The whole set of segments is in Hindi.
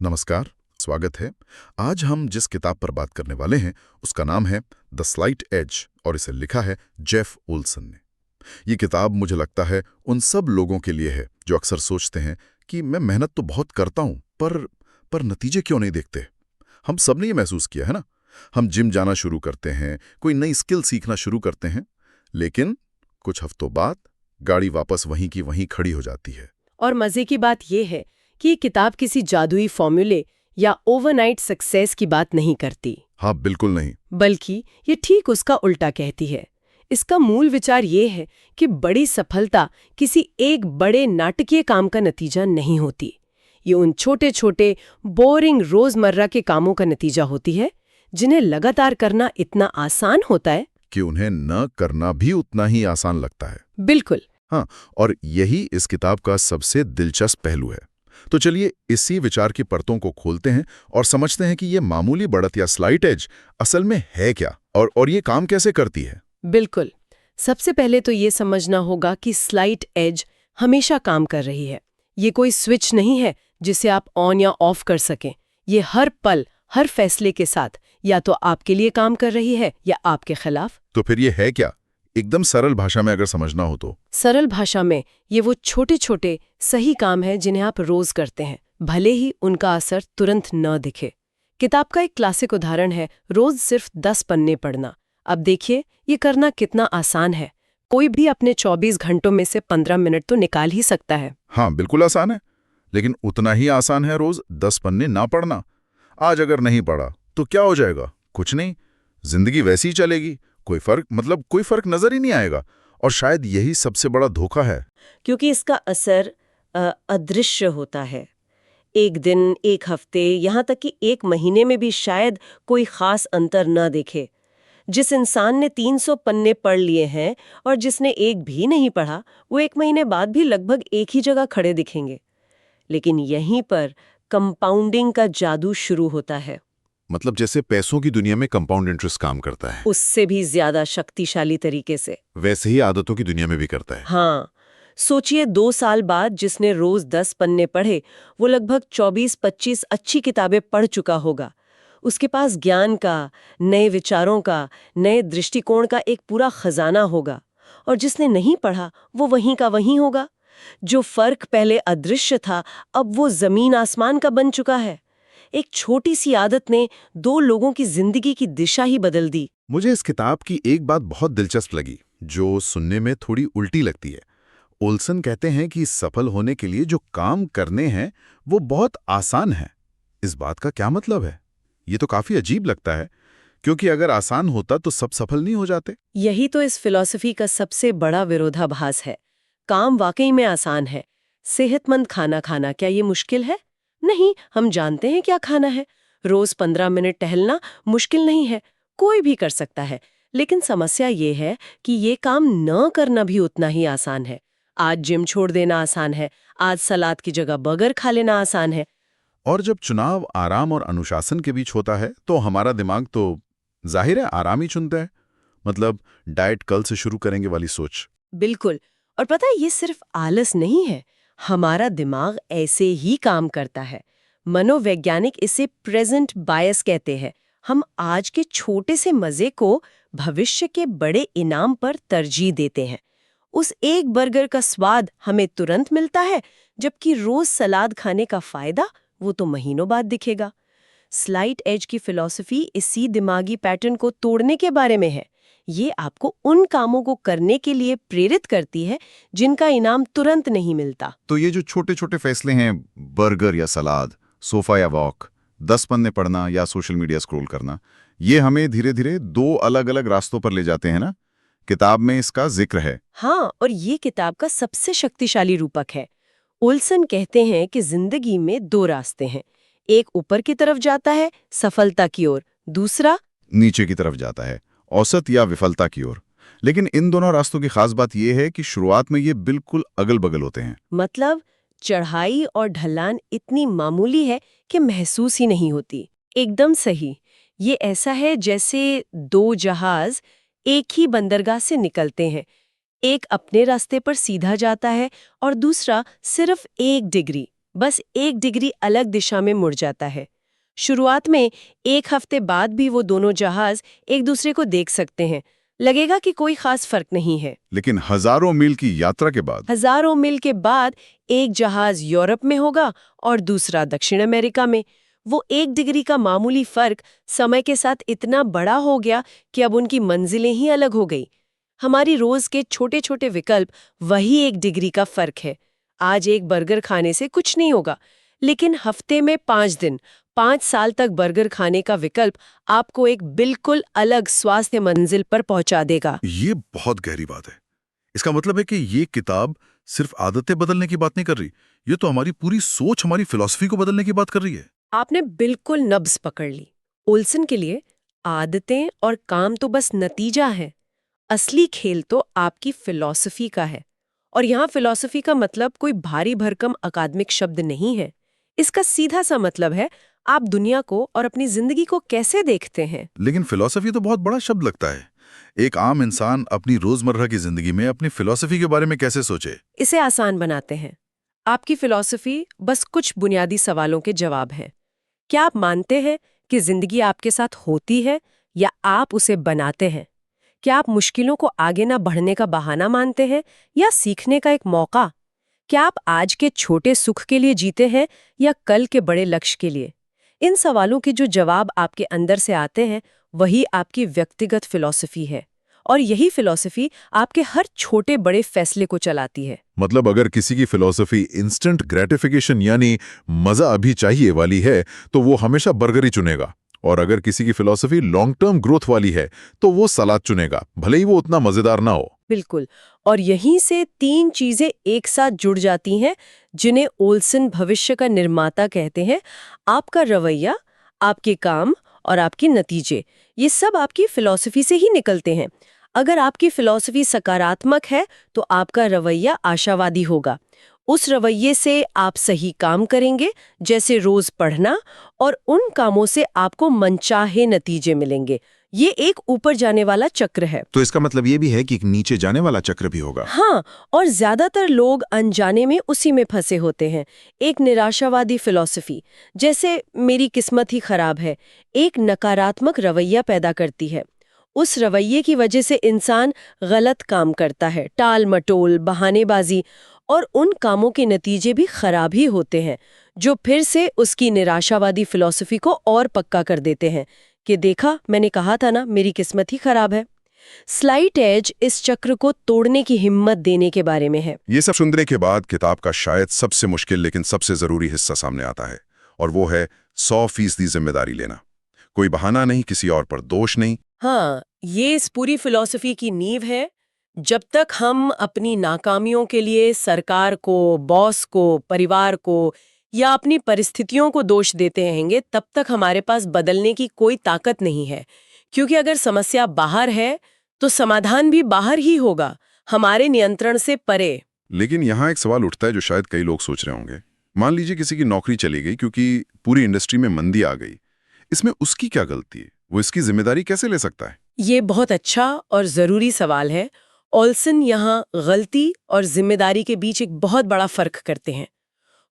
नमस्कार, स्वागत है। आज हम जिस किताब पर बात करने वाले हैं उसका नाम है द स्लाइट एज और इसे लिखा है जेफ ओल्सन ने। ये किताब मुझे लगता है उन सब लोगों के लिए है जो अक्सर सोचते हैं कि मैं मेहनत तो बहुत करता हूं पर नतीजे क्यों नहीं देखते। हम सब ने ये महसूस किया है ना। हम जिम जाना शुरू करते हैं, कोई नई स्किल सीखना शुरू करते हैं, लेकिन कुछ हफ्तों बाद गाड़ी वापस वहीं की वहीं खड़ी हो जाती है। और मजे की बात यह है कि ये किताब किसी जादुई फॉर्मूले या ओवरनाइट सक्सेस की बात नहीं करती, हाँ, बिल्कुल नहीं। बल्कि ये ठीक उसका उल्टा कहती है। इसका मूल विचार ये है कि बड़ी सफलता किसी एक बड़े नाटकीय काम का नतीजा नहीं होती। ये उन छोटे छोटे बोरिंग रोजमर्रा के कामों का नतीजा होती है जिन्हें लगातार करना इतना आसान होता है कि उन्हें न करना भी उतना ही आसान लगता है। बिल्कुल। हाँ, और यही इस किताब का सबसे दिलचस्प पहलू है। तो चलिए इसी विचार की परतों को खोलते हैं और समझते हैं कि ये मामूली बढ़त या स्लाइट एज असल में है क्या और ये काम कैसे करती है। बिल्कुल। सबसे पहले तो ये समझना होगा कि स्लाइट एज हमेशा काम कर रही है। ये कोई स्विच नहीं है जिसे आप ऑन या ऑफ कर सकें। ये हर पल, हर फैसले के साथ या तो आपके लिए काम कर रही है या आपके खिलाफ। तो फिर ये है क्या, एकदम सरल भाषा में अगर समझना हो तो? सरल भाषा में ये वो छोटे छोटे सही काम हैं जिन्हें आप रोज करते हैं, भले ही उनका असर तुरंत न दिखे। किताब का एक क्लासिक उदाहरण है रोज सिर्फ 10 पन्ने पढ़ना। अब देखिए ये करना कितना आसान है। कोई भी अपने 24 घंटों में से 15 मिनट तो निकाल ही सकता है। हाँ, बिल्कुल आसान है, लेकिन उतना ही आसान है रोज 10 पन्ने ना पढ़ना। आज अगर नहीं पढ़ा तो क्या हो जाएगा? कुछ नहीं, जिंदगी वैसी ही चलेगी। कोई फर्क नजर ही नहीं आएगा। और शायद यही सबसे बड़ा धोखा है। क्योंकि इसका असर अदृश्य होता है। एक दिन, एक हफ्ते, यहाँ तक कि एक महीने में भी शायद कोई खास अंतर न देखे। जिस इंसान ने 300 पन्ने पढ़ लिए हैं और जिसने एक भी नहीं पढ़ा, वो एक महीने बाद भी लगभग एक ही जगह खड़े दिखेंगे। लेकिन यहीं पर कंपाउंडिंग का जादू शुरू होता है। मतलब जैसे पैसों की दुनिया में कंपाउंड इंटरेस्ट काम करता है, उससे भी ज्यादा शक्तिशाली तरीके से। वैसे ही आदतों की दुनिया में भी करता है। हाँ, सोचिए 2 साल बाद जिसने रोज 10 पन्ने पढ़े, वो लगभग 24-25 अच्छी किताबें पढ़ चुका होगा। उसके पास ज्ञान का, नए विचारों का, नए दृष्टिकोण का एक पूरा खजाना होगा। और जिसने नहीं पढ़ा, वो वहीं का वहीं होगा। जो फर्क पहले अदृश्य था, अब वो जमीन आसमान का बन चुका है। एक छोटी सी आदत ने 2 लोगों की जिंदगी की दिशा ही बदल दी। मुझे इस किताब की एक बात बहुत दिलचस्प लगी, जो सुनने में थोड़ी उल्टी लगती है। ओल्सन कहते हैं कि सफल होने के लिए जो काम करने हैं वो बहुत आसान है। इस बात का क्या मतलब है? ये तो काफी अजीब लगता है, क्योंकि अगर आसान होता तो सब सफल नहीं हो जाते। यही तो इस फिलॉसफी का सबसे बड़ा विरोधाभास है। काम वाकई में आसान है। सेहतमंद खाना खाना क्या ये मुश्किल है? नहीं, हम जानते हैं क्या खाना है। रोज 15 मिनट टहलना मुश्किल नहीं है, कोई भी कर सकता है। लेकिन समस्या ये है कि ये काम न करना भी उतना ही आसान है। आज जिम छोड़ देना आसान है, आज सलाद की जगह बर्गर खा लेना आसान है। और जब चुनाव आराम और अनुशासन के बीच होता है तो हमारा दिमाग तो जाहिर है आराम ही चुनता है। मतलब डाइट कल से शुरू करेंगे वाली सोच। बिल्कुल। और पता है, ये सिर्फ आलस नहीं है, हमारा दिमाग ऐसे ही काम करता है। मनोवैज्ञानिक इसे प्रेजेंट बायस कहते हैं। हम आज के छोटे से मजे को भविष्य के बड़े इनाम पर तरजीह देते हैं। उस एक बर्गर का स्वाद हमें तुरंत मिलता है, जबकि रोज सलाद खाने का फायदा वो तो महीनों बाद दिखेगा। स्लाइट एज की फिलॉसफी इसी दिमागी पैटर्न को तोड़ने के बारे में है। ये आपको उन कामों को करने के लिए प्रेरित करती है जिनका इनाम तुरंत नहीं मिलता। तो ये जो छोटे छोटे फैसले हैं, बर्गर या सलाद, सोफा या वॉक, 10 पन्ने पढ़ना या सोशल मीडिया स्क्रॉल करना, ये हमें धीरे धीरे 2 अलग अलग रास्तों पर ले जाते हैं ना। किताब में इसका जिक्र है। हाँ, और ये किताब का सबसे शक्तिशाली रूपक है। ओल्सन कहते हैं कि जिंदगी में 2 रास्ते हैं। एक ऊपर की तरफ जाता है, सफलता की ओर। दूसरा नीचे की तरफ जाता है, औसत या विफलता की ओर। लेकिन इन दोनों रास्तों की खास बात यह है कि शुरुआत में ये बिल्कुल अगल बगल होते हैं। मतलब चढ़ाई और ढलान इतनी मामूली है कि महसूस ही नहीं होती। एकदम सही। ये ऐसा है जैसे 2 जहाज एक ही बंदरगाह से निकलते हैं। एक अपने रास्ते पर सीधा जाता है और दूसरा सिर्फ 1 डिग्री बस 1 डिग्री अलग दिशा में मुड़ जाता है। शुरुआत में 1 हफ्ते बाद भी वो दोनों जहाज एक दूसरे को देख सकते हैं, लगेगा कि कोई खास फर्क नहीं है। लेकिन हजारों मील की यात्रा के बाद हजारों मील के बाद एक जहाज यूरोप में होगा और दूसरा दक्षिण अमेरिका में। वो 1 डिग्री का मामूली फर्क समय के साथ इतना बड़ा हो गया कि अब उनकी मंजिलें ही अलग हो गई। हमारी रोज के छोटे छोटे विकल्प वही 1 डिग्री का फर्क है। आज एक बर्गर खाने से कुछ नहीं होगा, लेकिन हफ्ते में 5 दिन, 5 साल तक बर्गर खाने का विकल्प आपको एक बिल्कुल अलग स्वास्थ्य मंजिल पर पहुंचा देगा। ये बहुत गहरी बात है। इसका मतलब है कि ये किताब सिर्फ आदतें बदलने की बात नहीं कर रही, ये तो हमारी पूरी सोच, हमारी फिलॉसफी को बदलने की बात कर रही है। आपने बिल्कुल नब्ज पकड़ ली। ओल्सन के लिए आदतें और काम तो बस नतीजा है, असली खेल तो आपकी फिलॉसफी का है। और यहाँ फिलॉसफी का मतलब कोई भारी भरकम अकादमिक शब्द नहीं है। इसका सीधा सा मतलब है आप दुनिया को और अपनी जिंदगी को कैसे देखते हैं। लेकिन फिलॉसफी तो बहुत बड़ा शब्द लगता है। एक आम इंसान अपनी रोजमर्रा की जिंदगी में अपनी फिलॉसफी के बारे में कैसे सोचे? इसे आसान बनाते हैं। आपकी फिलॉसफी बस कुछ बुनियादी सवालों के जवाब है। क्या आप मानते हैं कि जिंदगी आपके साथ होती है या आप उसे बनाते हैं? क्या आप मुश्किलों को आगे ना बढ़ने का बहाना मानते हैं या सीखने का एक मौका? क्या आप आज के छोटे सुख के लिए जीते हैं या कल के बड़े लक्ष्य के लिए? इन सवालों के जो जवाब आपके अंदर से आते हैं, वही आपकी व्यक्तिगत फिलॉसफी है। और यही फिलॉसफी आपके हर छोटे बड़े फैसले को चलाती है। मतलब अगर किसी की फिलॉसफी इंस्टेंट ग्रेटिफिकेशन यानी मजा अभी चाहिए वाली है, तो वो हमेशा बर्गर ही चुनेगा। और अगर किसी की फिलॉसफी लॉन्ग टर्म ग्रोथ वाली है, तो वो सलाद चुनेगा, भले ही वो उतना मजेदार ना हो। बिल्कुल। और यहीं से 3 चीजें एक साथ जुड़ जाती हैं, जिन्हें ओल्सन भविष्य का निर्माता कहते हैं। आपका रवैया, आपके काम और आपके नतीजे, ये सब आपकी फिलॉसफी से ही निकलते हैं। अगर आपकी फिलॉसफी सकारात्मक है, तो आपका रवैया आशावादी होगा। उस रवैये से आप सही काम करेंगे, जैसे रोज पढ़ना, और उन कामों से आपको मनचाहे नतीजे मिलेंगे। ये एक ऊपर जाने वाला चक्र है। तो इसका मतलब ये भी है कि एक नीचे जाने वाला चक्र भी होगा। हाँ, और ज्यादातर लोग अनजाने में उसी में फंसे होते हैं। एक निराशावादी फिलॉसफी, जैसे मेरी किस्मत ही खराब है, एक नकारात्मक रवैया पैदा करती है। उस रवैये की वजह से इंसान गलत काम करता है, टाल मटोल, बहानेबाजी, और उन कामों के नतीजे भी खराब ही होते हैं, जो फिर से उसकी निराशावादी फिलॉसफी को और पक्का कर देते हैं कि देखा, मैंने कहा था ना, मेरी किस्मत ही खराब है। स्लाइट एज इस चक्र को तोड़ने की हिम्मत देने के बारे में है। ये सब सुनने के बाद किताब का शायद सबसे मुश्किल लेकिन सबसे जरूरी हिस्सा सामने आता है, और वो है 100% जिम्मेदारी लेना। कोई बहाना नहीं, किसी और पर दोष नहीं। हाँ, ये इस पूरी फिलॉसफी की नींव है। जब तक हम अपनी नाकामियों के लिए सरकार को, बॉस को, परिवार को या अपनी परिस्थितियों को दोष देते रहेंगे, तब तक हमारे पास बदलने की कोई ताकत नहीं है। क्योंकि अगर समस्या बाहर है, तो समाधान भी बाहर ही होगा, हमारे नियंत्रण से परे। लेकिन यहाँ एक सवाल उठता है जो शायद कई लोग सोच रहे होंगे। मान लीजिए किसी की नौकरी चली गई क्योंकि पूरी इंडस्ट्री में मंदी आ गई। इसमें उसकी क्या गलती है? वो इसकी जिम्मेदारी कैसे ले सकता है? ये बहुत अच्छा और जरूरी सवाल है। ओल्सन यहाँ गलती और जिम्मेदारी के बीच एक बहुत बड़ा फर्क करते हैं।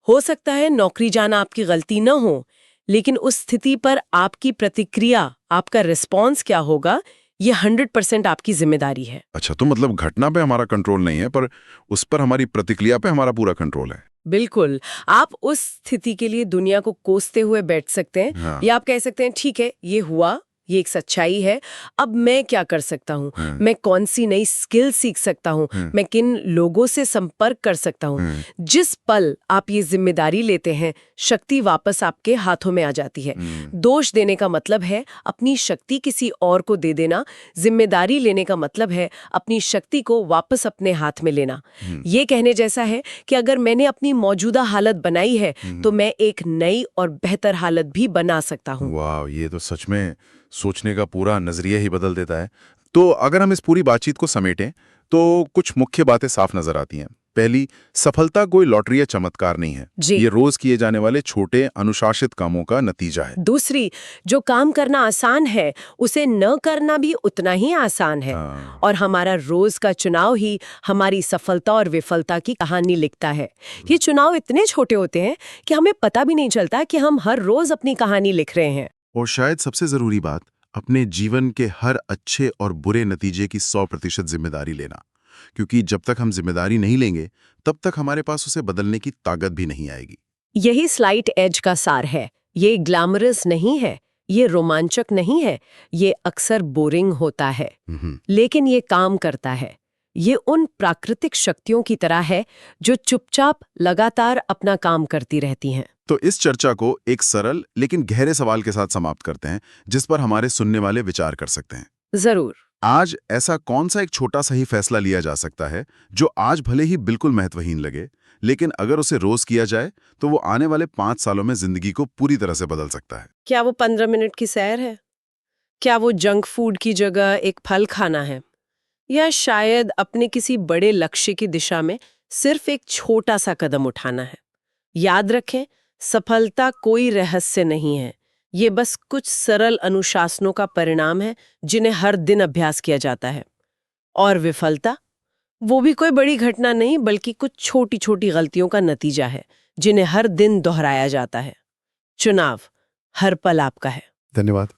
हो सकता है नौकरी जाना आपकी गलती न हो, लेकिन उस स्थिति पर आपकी प्रतिक्रिया, आपका रिस्पॉन्स क्या होगा, ये 100% आपकी जिम्मेदारी है। अच्छा, तो मतलब घटना पे हमारा कंट्रोल नहीं है, पर उस पर हमारी प्रतिक्रिया पे हमारा पूरा कंट्रोल है। बिल्कुल। आप उस स्थिति के लिए दुनिया को कोसते हुए बैठ सकते हैं, हाँ। या आप कह सकते हैं ठीक है, ये हुआ, ये एक सच्चाई है, अब मैं क्या कर सकता हूँ, मैं कौन सी नई स्किल सीख सकता हूँ, मैं किन लोगों से संपर्क कर सकता हूँ। जिस पल आप ये जिम्मेदारी लेते हैं, शक्ति वापस आपके हाथों में आ जाती है। दोष देने का मतलब है अपनी शक्ति किसी और को दे देना, जिम्मेदारी लेने का मतलब है अपनी शक्ति को वापस अपने हाथ में लेना। ये कहने जैसा है कि अगर मैंने अपनी मौजूदा हालत बनाई है, तो मैं एक नई और बेहतर हालत भी बना सकता हूँ। वाह, ये तो सच में सोचने का पूरा नजरिया ही बदल देता है। तो अगर हम इस पूरी बातचीत को समेटें, तो कुछ मुख्य बातें साफ नजर आती हैं। पहली, सफलता कोई लॉटरी या चमत्कार नहीं है। जी। ये रोज किए जाने वाले छोटे अनुशासित कामों का नतीजा है। दूसरी, जो काम करना आसान है उसे न करना भी उतना ही आसान है। हाँ। और हमारा रोज का चुनाव ही हमारी सफलता और विफलता की कहानी लिखता है। ये चुनाव इतने छोटे होते हैं कि हमें पता भी नहीं चलता कि हम हर रोज अपनी कहानी लिख रहे हैं। और शायद सबसे जरूरी बात, अपने जीवन के हर अच्छे और बुरे नतीजे की 100% जिम्मेदारी लेना। क्योंकि जब तक हम जिम्मेदारी नहीं लेंगे, तब तक हमारे पास उसे बदलने की ताकत भी नहीं आएगी। यही स्लाइट एज का सार है। ये ग्लैमरस नहीं है, ये रोमांचक नहीं है, ये अक्सर बोरिंग होता है, लेकिन ये काम करता है। ये उन प्राकृतिक शक्तियों की तरह है जो चुपचाप लगातार अपना काम करती रहती हैं। तो इस चर्चा को एक सरल लेकिन गहरे सवाल के साथ समाप्त करते हैं, जिस पर हमारे सुनने वाले विचार कर सकते हैं। जरूर। आज ऐसा कौन सा एक छोटा सा ही फैसला लिया जा सकता है जो आज भले ही बिल्कुल महत्वहीन लगे, लेकिन अगर उसे रोज किया जाए तो वो आने वाले 5 सालों में जिंदगी को पूरी तरह से बदल सकता है? क्या वो 15 मिनट की सैर है? क्या वो जंक फूड की जगह एक फल खाना है? या शायद अपने किसी बड़े लक्ष्य की दिशा में सिर्फ एक छोटा सा कदम उठाना है? याद रखें, सफलता कोई रहस्य नहीं है। ये बस कुछ सरल अनुशासनों का परिणाम है जिन्हें हर दिन अभ्यास किया जाता है। और विफलता, वो भी कोई बड़ी घटना नहीं, बल्कि कुछ छोटी छोटी गलतियों का नतीजा है जिन्हें हर दिन दोहराया जाता है। चुनाव हर पल आपका है। धन्यवाद।